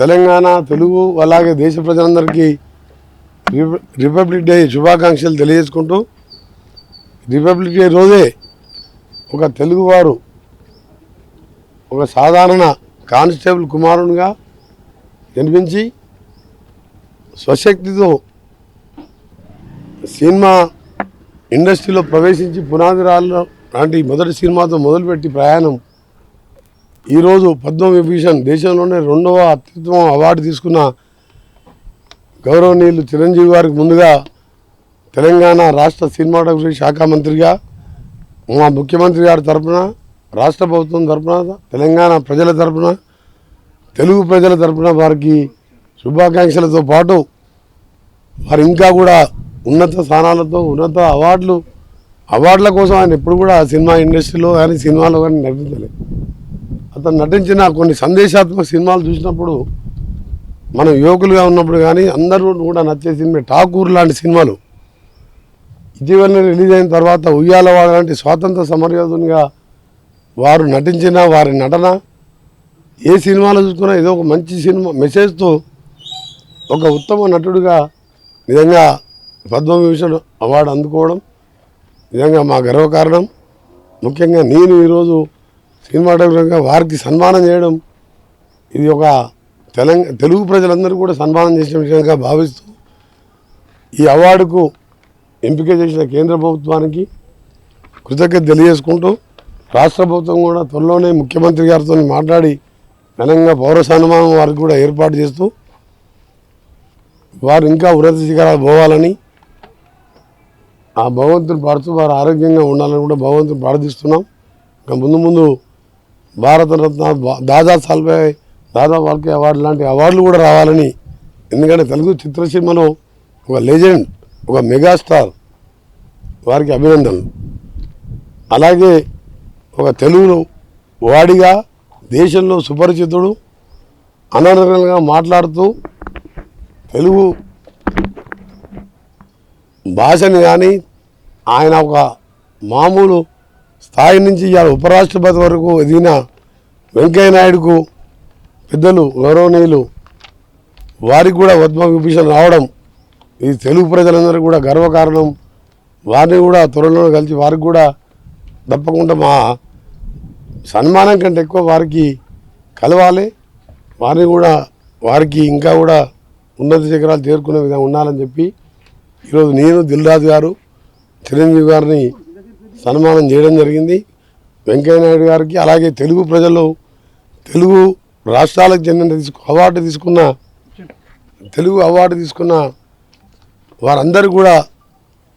తెలంగాణ తెలుగు అలాగే దేశ ప్రజలందరికీ రిపబ్లిక్ డే శుభాకాంక్షలు తెలియజేసుకుంటూ, రిపబ్లిక్ డే రోజే ఒక తెలుగువారు ఒక సాధారణ కానిస్టేబుల్ కుమారునిగా జన్మించి స్వశక్తితో సినిమా ఇండస్ట్రీలో ప్రవేశించి పునాది రాళ్ళ లాంటి మొదటి సినిమాతో మొదలుపెట్టి ప్రయాణం ఈరోజు పద్మవిభూషణ్ దేశంలోనే 2వ అత్యుత్తమ అవార్డు తీసుకున్న గౌరవనీయులు చిరంజీవి గారికి ముందుగా తెలంగాణ రాష్ట్ర సినిమాటోగ్రఫీ శాఖ మంత్రిగా మా ముఖ్యమంత్రి గారి తరఫున, రాష్ట్ర ప్రభుత్వం తరఫున, తెలంగాణ ప్రజల తరఫున, తెలుగు ప్రజల తరఫున వారికి శుభాకాంక్షలతో పాటు వారు ఇంకా కూడా ఉన్నత స్థానాలతో ఉన్నత అవార్డుల కోసం ఆయన ఎప్పుడు కూడా సినిమా ఇండస్ట్రీలో కానీ సినిమాలో కానీ నటించలేదు. అతను నటించిన కొన్ని సందేశాత్మక సినిమాలు చూసినప్పుడు మనం యువకులుగా ఉన్నప్పుడు కానీ అందరూ కూడా నచ్చే సినిమా ఠాకూర్ లాంటి సినిమాలు ఇటీవల రిలీజ్ అయిన తర్వాత ఉయ్యాలవాడ లాంటి స్వాతంత్ర సమరయోధునిగా వారు నటించిన వారి నటన ఏ సినిమాలో చూసుకున్నా ఏదో ఒక మంచి సినిమా మెసేజ్తో ఒక ఉత్తమ నటుడిగా నిజంగా పద్మవిభూషణ్ అవార్డు అందుకోవడం నిజంగా మా గర్వకారణం. ముఖ్యంగా నేను ఈరోజు సినిమాటోగ్రఫీగా వారికి సన్మానం చేయడం ఇది ఒక తెలుగు ప్రజలందరూ కూడా సన్మానం చేసిన విషయంగా భావిస్తూ ఈ అవార్డుకు ఎంపిక చేసిన కేంద్ర ప్రభుత్వానికి కృతజ్ఞత తెలియజేసుకుంటూ, రాష్ట్ర ప్రభుత్వం కూడా త్వరలోనే ముఖ్యమంత్రి గారితో మాట్లాడి ఘనంగా పౌర సన్మానం వారికి కూడా ఏర్పాటు చేస్తూ వారు ఇంకా ఉన్నత శిఖరాలు పోవాలని ఆ భగవంతుని పాడుతూ వారు ఆరోగ్యంగా ఉండాలని కూడా భగవంతుని ప్రార్థిస్తున్నాం. ఇంకా ముందు భారతరత్న దాదా ఫాల్కే అవార్డు లాంటి అవార్డులు కూడా రావాలని, ఎందుకంటే తెలుగు చిత్రసీమలో ఒక లెజెండ్, ఒక మెగాస్టార్, వారికి అభినందనలు. అలాగే ఒక తెలుగు వాడిగా దేశంలో సుపరిచితుడు, అనర్గళంగా మాట్లాడుతూ తెలుగు భాషని కానీ ఆయన ఒక మామూలు స్థాయి నుంచి ఇవాళ ఉపరాష్ట్రపతి వరకు ఎదిగిన వెంకయ్యనాయుడుకు పెద్దలు గౌరవనీయులు వారికి కూడా పద్మవిభూషణ్ రావడం ఇది తెలుగు ప్రజలందరికీ కూడా గర్వకారణం. వారిని కూడా త్వరలో కలిసి వారికి కూడా తప్పకుండా మా సన్మానం కంటే ఎక్కువ వారికి కలవాలి. వారిని కూడా వారికి ఇంకా కూడా ఉన్నత శిఖరాలు చేరుకునే విధంగా ఉండాలని చెప్పి ఈరోజు నేను దిల్రాజు గారు చిరంజీవి గారిని సన్మానం చేయడం జరిగింది. వెంకయ్యనాయుడు గారికి అలాగే తెలుగు ప్రజలు తెలుగు రాష్ట్రాలకు చెందిన తెలుగు అవార్డు తీసుకున్న వారందరూ కూడా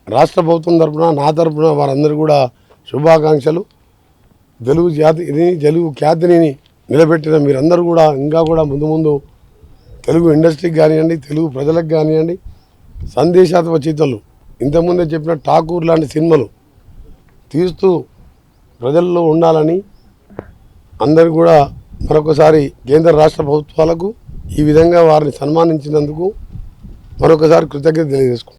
రాష్ట్ర ప్రభుత్వం తరఫున, నా తరఫున వారందరూ కూడా శుభాకాంక్షలు. తెలుగు ఖ్యాతిని నిలబెట్టిన మీరందరూ కూడా ఇంకా కూడా ముందు తెలుగు ఇండస్ట్రీకి కానివ్వండి, తెలుగు ప్రజలకు కానివ్వండి, సందేశాత్మక చిత్రాలు ఇంతకుముందే చెప్పిన ఠాకూర్ లాంటి సినిమాలు తీస్తూ ప్రజల్లో ఉండాలని అందరూ కూడా మరొకసారి కేంద్ర రాష్ట్ర ప్రభుత్వాలకు ఈ విధంగా వారిని సన్మానించినందుకు మరొకసారి కృతజ్ఞత తెలియజేసుకుంటాం.